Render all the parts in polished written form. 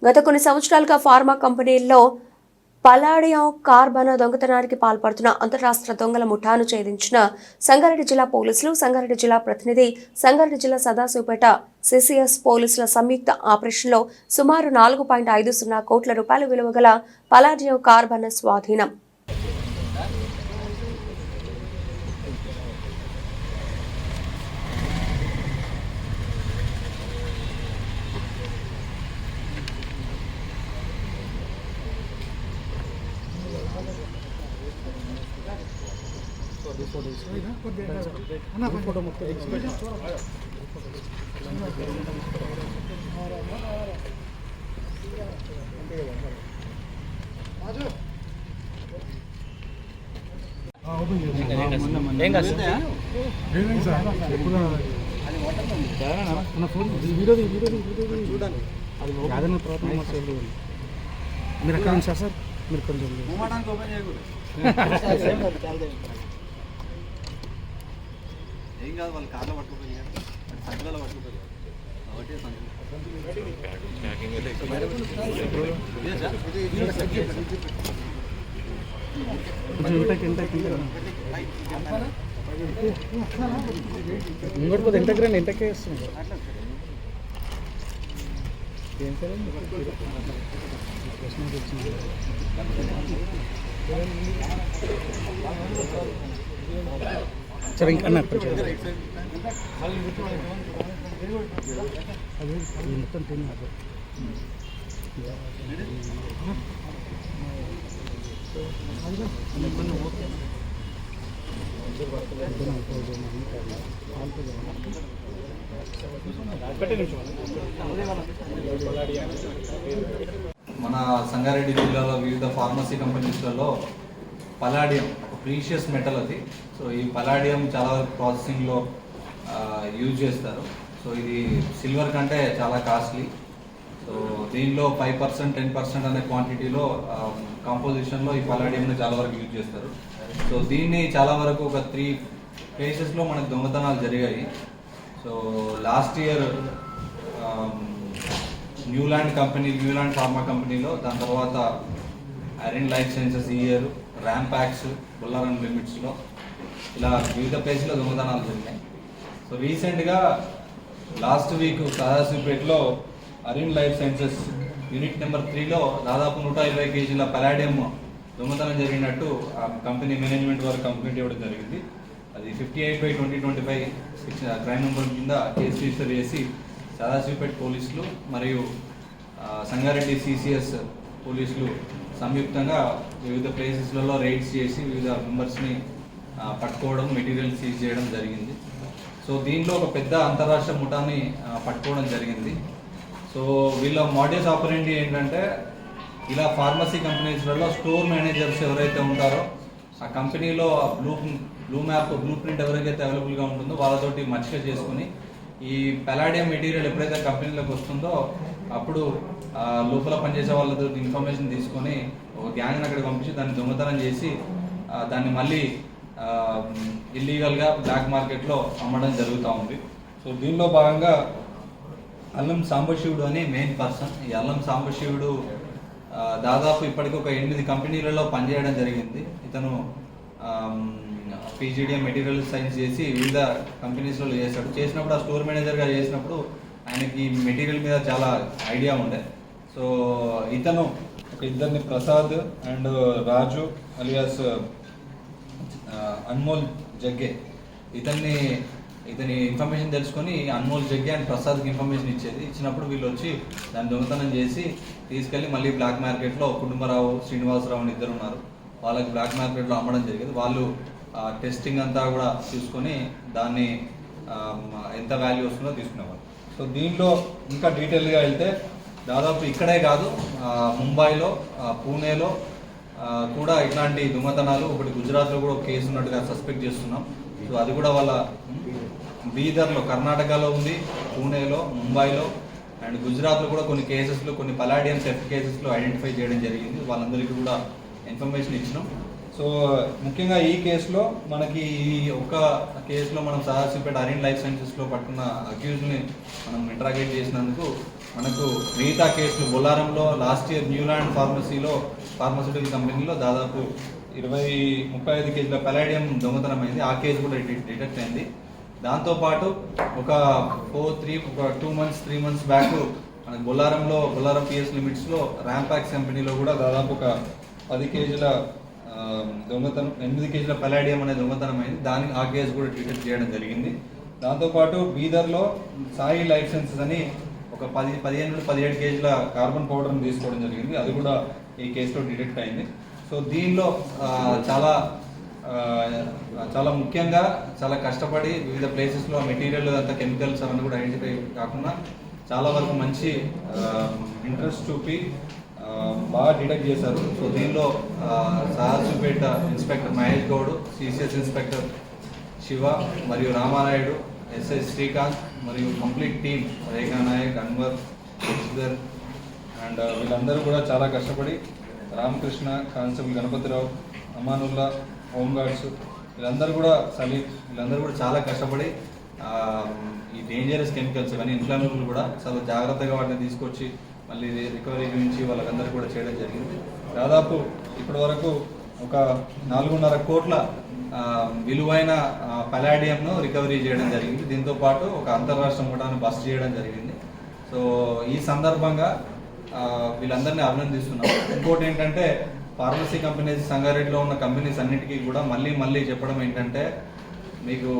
గత కొన్ని సంవత్సరాలుగా ఫార్మా కంపెనీల్లో పలాడియం కార్బన్ దొంగతనానికి పాల్పడుతున్న అంతర్రాష్ట్ర దొంగల ముఠాను ఛేదించిన సంగారెడ్డి జిల్లా పోలీసులు, సంగారెడ్డి జిల్లా ప్రతినిధి, సంగారెడ్డి జిల్లా సదాశివపేట సిసిఎస్ పోలీసుల సంయుక్త ఆపరేషన్లో సుమారు 4.50 కోట్ల రూపాయల విలువ గల పలాడియం కార్బన్ స్వాధీనం. फोटो मुक्त మీరు ఎక్కడ సార్ సార్ మీరు కొంచెం ఏం కాదు వాళ్ళు కార్లో పట్టుకుపోయారు సంచులలో పట్టుకుపోయారు కాబట్టి ఇంకోటి ఇంటకి రండి ఇంటకే వస్తుంది ఏం సరే ఇంకా మొత్తం తిన్నారు మన సంగారెడ్డి జిల్లాలో వివిధ ఫార్మసీ కంపెనీస్లలో పలాడియం ఒక ప్రీషియస్ మెటల్ అది. సో ఈ పలాడియం చాలా ప్రాసెసింగ్లో యూజ్ చేస్తారు. సో ఇది సిల్వర్ కంటే చాలా కాస్ట్లీ. సో దీనిలో 5%, 10% అనే క్వాంటిటీలో కాంపోజిషన్లో ఈ పలాడియంని చాలా వరకు యూజ్ చేస్తారు. సో దీన్ని చాలా వరకు ఒక 3 కేసెస్లో మనకు దొంగతనాలు జరిగాయి. So last year Neuland pharma కంపెనీలో, దాని తర్వాత అరిన్ లైఫ్ సైన్సెస్ ఈ ఇయర్, ర్యాంపాక్స్, బుల్లారం లిమిట్స్లో ఇలా వివిధ ప్లేస్లో దొంగతనాలు జరిగాయి. సో రీసెంట్గా లాస్ట్ వీక్ సదాశివపేటలో Arin life sciences unit number 3లో దాదాపు 120 కేజీల పలాడియం దొంగతనం జరిగినట్టు ఆ కంపెనీ మేనేజ్మెంట్ వారు కంప్లైంట్ ఇవ్వడం జరిగింది. అది 58/2025 క్రైమ్ నెంబర్ కింద కేసు రిజిస్టర్ చేసి సదాశివపేట పోలీసులు మరియు సంగారెడ్డి సిసిఎస్ పోలీసులు సంయుక్తంగా వివిధ ప్లేసెస్లలో రైడ్స్ చేసి వివిధ మెంబర్స్ని పట్టుకోవడం, మెటీరియల్ సీజ్ చేయడం జరిగింది. సో దీనిలో ఒక పెద్ద అంతర్రాష్ట్ర ముఠాని పట్టుకోవడం జరిగింది. సో వీళ్ళ మోడస్ ఆపరెండి ఏంటంటే, ఇలా ఫార్మసీ కంపెనీస్లలో స్టోర్ మేనేజర్స్ ఎవరైతే ఉంటారో ఆ కంపెనీలో బ్లూ ప్రింట్ ఎవరికైతే అవైలబుల్గా ఉంటుందో వాళ్ళతోటి మచ్చిక చేసుకుని ఈ పలాడియం మెటీరియల్ ఎప్పుడైతే కంపెనీలోకి వస్తుందో అప్పుడు లోపల పనిచేసే వాళ్ళతో ఇన్ఫర్మేషన్ తీసుకొని ఒక గ్యాంగ్ని అక్కడ పంపించి దాన్ని దొంగతనం చేసి దాన్ని మళ్ళీ ఇల్లీగల్గా బ్లాక్ మార్కెట్లో అమ్మడం జరుగుతూ ఉంది. సో దీనిలో భాగంగా అల్లం సాంబశివుడు అని మెయిన్ పర్సన్. ఈ అల్లం సాంబశివుడు దాదాపు ఇప్పటికి ఒక 8 కంపెనీలలో పనిచేయడం జరిగింది. ఇతను పీజీడీఎం మెటీరియల్ సైన్స్ చేసి వివిధ కంపెనీస్లో చేసినప్పుడు ఆ స్టోర్ మేనేజర్గా చేసినప్పుడు ఆయనకి మెటీరియల్ మీద చాలా ఐడియా ఉండే. సో ఇతను ఒక ఇద్దరిని, ప్రసాద్ అండ్ రాజు అలియాస్ అన్మోల్ జగ్గే, ఇతని ఇన్ఫర్మేషన్ తెలుసుకొని అన్మోల్ జగ్గే అండ్ ప్రసాద్కి ఇన్ఫర్మేషన్ ఇచ్చినప్పుడు వీళ్ళు వచ్చి దాన్ని దొంగతనం చేసి తీసుకెళ్ళి మళ్ళీ బ్లాక్ మార్కెట్లో కుటుంబరావు, శ్రీనివాసరావు అని ఇద్దరు ఉన్నారు, వాళ్ళకి బ్లాక్ మార్కెట్లో అమ్మడం జరిగింది. వాళ్ళు టెస్టింగ్ అంతా కూడా చూసుకొని దాన్ని ఎంత వాల్యూ వస్తుందో తీసుకునేవారు. సో దీనిలో ఇంకా డీటెయిల్గా వెళ్తే దాదాపు ఇక్కడే కాదు, ముంబైలో, పూణేలో కూడా ఇట్లాంటి దొంగతనాలు, ఒకటి గుజరాత్లో కూడా ఒక కేసు ఉన్నట్టుగా సస్పెక్ట్ చేస్తున్నాం. సో అది కూడా వాళ్ళ బీదర్లో, కర్ణాటకలో ఉంది, పూణేలో, ముంబైలో అండ్ గుజరాత్లో కూడా కొన్ని కేసెస్లో, కొన్ని పలాడియం థెఫ్ట్ కేసెస్లో ఐడెంటిఫై చేయడం జరిగింది. వాళ్ళందరికీ కూడా ఇన్ఫర్మేషన్ ఇచ్చినాం. సో ముఖ్యంగా ఈ కేసులో మనకి ఈ ఒక్క కేసులో మనం సదాశివపేట అరిన్ లైఫ్ సైన్సెస్లో పట్టుకున్న అక్యూజ్ని మనం ఇంట్రాగేట్ చేసినందుకు మనకు మిగతా కేసులు బొల్లారంలో లాస్ట్ ఇయర్ న్యూలాండ్ ఫార్మస్యూటికల్ కంపెనీలో దాదాపు 35 కేజీల పలాడియం దొంగతనం అయింది. ఆ కేసు కూడా డిటెక్ట్ అయింది. దాంతోపాటు ఒక 2 మంత్స్ 3 మంత్స్ బ్యాక్ మనకు బొల్లారం పిఎస్ లిమిట్స్లో ర్యాంపాక్స్ కంపెనీలో కూడా దాదాపు ఒక 10 కేజీల దొంగతనం 8 కేజీల పలాడియం అనే దొంగతనం అయింది. దానికి ఆ కేసు కూడా డిటెక్ట్ చేయడం జరిగింది. దాంతోపాటు బీదర్లో సాయి లైఫ్ సైన్సెస్ అని ఒక 15 నుండి 17 కేజీల కార్బన్ పౌడర్ని తీసుకోవడం జరిగింది. అది కూడా ఈ కేసులో డిటెక్ట్ అయింది. సో దీనిలో చాలా ముఖ్యంగా చాలా కష్టపడి వివిధ ప్లేసెస్లో మెటీరియల్ అంతా కెమికల్స్ అవన్నీ కూడా ఐడెంటిఫై కాకుండా చాలా వరకు మంచి ఇంట్రెస్ట్ చూపి బాగా డిటెక్ట్ చేశారు. సో దీనిలో Sahajpet inspector Mahesh Goud, CCS inspector Shiva మరియు రామారాయుడు, ఎస్ఐ శ్రీకాంత్ మరియు complete team Rekha Nayak, Anwar, Shashidhar and వీళ్ళందరూ కూడా చాలా కష్టపడి రామకృష్ణ, కానిస్టేబుల్ గణపతిరావు, అమానుల్లా, హోంగార్డ్స్ వీళ్ళందరూ కూడా చాలా కష్టపడి ఈ డేంజరస్ కెమికల్స్ ఇవన్నీ ఇన్ఫ్లామబుల్ కూడా చాలా జాగ్రత్తగా వాటిని తీసుకొచ్చి మళ్ళీ రికవరీ గురించి వాళ్ళకందరూ కూడా చేయడం జరిగింది. దాదాపు ఇప్పటి వరకు ఒక 4.5 కోట్ల విలువైన పలాడియంను రికవరీ చేయడం జరిగింది. దీంతోపాటు ఒక అంతర్రాష్ట్ర ముఠాను బస్ట్ చేయడం జరిగింది. సో ఈ సందర్భంగా వీళ్ళందరినీ అభినందిస్తున్నాం. ఇంకోటి ఏంటంటే ఫార్మసీ కంపెనీస్ సంగారెడ్డిలో ఉన్న కంపెనీస్ అన్నిటికీ కూడా మళ్ళీ చెప్పడం ఏంటంటే మీకు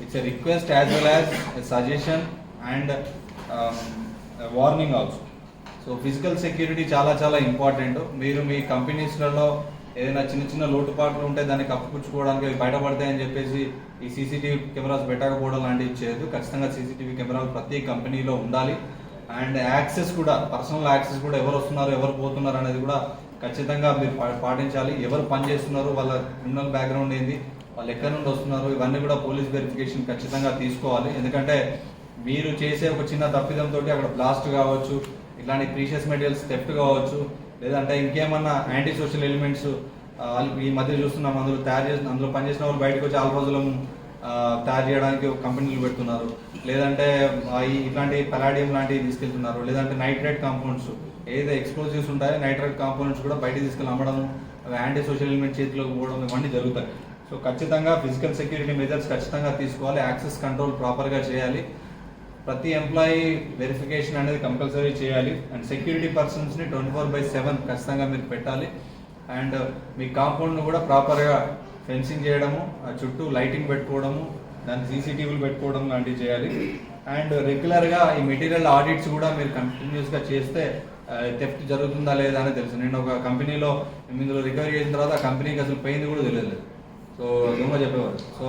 it's a request as well as a suggestion and warning also. So physical security చాలా ఇంపార్టెంట్. మీరు మీ కంపెనీస్లలో ఏదైనా చిన్న లోటుపాట్లు ఉంటే దాన్ని కప్పుపుచ్చుకోవడానికి అవి బయటపడతాయని చెప్పేసి ఈ సీసీటీవీ కెమెరాస్ పెట్టకపోవడం లాంటివి చేయదు. ఖచ్చితంగా సీసీటీవీ కెమెరాలు ప్రతి కంపెనీలో ఉండాలి. అండ్ యాక్సెస్ కూడా, పర్సనల్ యాక్సెస్ కూడా ఎవరు వస్తున్నారు ఎవరు పోతున్నారు అనేది కూడా ఖచ్చితంగా మీరు పాటించాలి. ఎవరు పని చేస్తున్నారు, వాళ్ళ క్రిమినల్ బ్యాక్గ్రౌండ్ ఏంది, వాళ్ళు ఎక్కడి నుండి వస్తున్నారు, ఇవన్నీ కూడా పోలీస్ వెరిఫికేషన్ ఖచ్చితంగా తీసుకోవాలి. ఎందుకంటే మీరు చేసే ఒక చిన్న తప్పిదంతో అక్కడ బ్లాస్ట్ కావచ్చు, ఇట్లాంటి ప్రీషియస్ మెటీరియల్స్ థెఫ్ట్ కావచ్చు, లేదంటే ఇంకేమన్నా యాంటీ సోషల్ ఎలిమెంట్స్ ఈ మధ్య చూస్తున్నాం అందులో పనిచేసిన వాళ్ళు బయటకు వచ్చి ఆల్ఫాజులం తయారు చేయడానికి ఒక కంపెనీలు పెడుతున్నారు, లేదంటే ఇట్లాంటి పలాడియం లాంటివి తీసుకెళ్తున్నారు, లేదంటే నైట్రేట్ కాంపౌండ్స్ ఏదైతే ఎక్స్ప్లోజివ్స్ ఉంటాయో నైట్రేట్ కాంపౌండ్స్ కూడా బయటకు తీసుకెళ్ళి అమ్మడం, యాంటీ సోషల్ ఎలిమెంట్ చేతిలోకి పోవడం ఇవన్నీ జరుగుతాయి. సో ఖచ్చితంగా ఫిజికల్ సెక్యూరిటీ మెజర్స్ ఖచ్చితంగా తీసుకోవాలి. యాక్సెస్ కంట్రోల్ ప్రాపర్గా చేయాలి. ప్రతి ఎంప్లాయీ వెరిఫికేషన్ అనేది కంపల్సరీ చేయాలి. అండ్ సెక్యూరిటీ పర్సన్స్ని 24/7 ఖచ్చితంగా మీరు పెట్టాలి. అండ్ మీ కాంపౌండ్ను కూడా ప్రాపర్గా ఫెన్సింగ్ చేయడము, చుట్టూ లైటింగ్ పెట్టుకోవడము, దానికి సీసీటీవీలు పెట్టుకోవడం లాంటివి చేయాలి. అండ్ రెగ్యులర్గా ఈ మెటీరియల్ ఆడిట్స్ కూడా మీరు కంటిన్యూస్గా చేస్తే థెఫ్ట్ జరుగుతుందా లేదా అని తెలుసు. నేను ఒక కంపెనీలో ఇందులో రికవరీ చేసిన తర్వాత ఆ కంపెనీకి అసలు పోయింది కూడా తెలియలేదు. సో దొంగ చెప్పేవారు. సో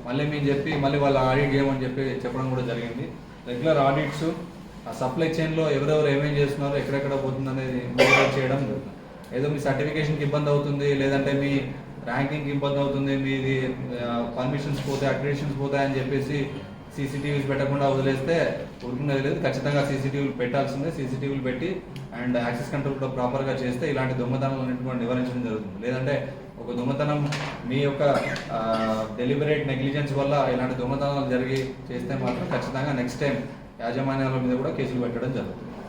మళ్ళీ మేము చెప్పి మళ్ళీ వాళ్ళు ఆడిట్ చేయమని చెప్పడం కూడా జరిగింది. రెగ్యులర్ ఆడిట్స్, ఆ సప్లై చైన్లో ఎవరెవరు ఏమేమి చేస్తున్నారో ఎక్కడెక్కడ పోతుంది అనేది మానిటర్ చేయడం జరుగుతుంది. ఏదో మీ సర్టిఫికేషన్కి ఇబ్బంది అవుతుంది, లేదంటే మీ ర్యాంకింగ్కి ఇబ్బంది అవుతుంది, మీది పర్మిషన్స్ పోతాయి, అక్రిడిషన్స్ పోతాయని చెప్పేసి సీసీటీవీస్ పెట్టకుండా వదిలేస్తే ఊరుకునేది లేదు. ఖచ్చితంగా సీసీటీవీలు పెట్టాల్సిందే. సీసీటీవీలు పెట్టి అండ్ యాక్సెస్ కంట్రోల్ కూడా ప్రాపర్గా చేస్తే ఇలాంటి దొంగతనాలను కూడా నివారించడం జరుగుతుంది. లేదంటే ఒక దొంగతనం మీ యొక్క డెలిబరేట్ నెగ్లిజెన్స్ వల్ల ఇలాంటి దొంగతనాలు చేస్తే మాత్రం ఖచ్చితంగా నెక్స్ట్ టైం యాజమాన్యాల మీద కూడా కేసులు పెట్టడం జరుగుతుంది.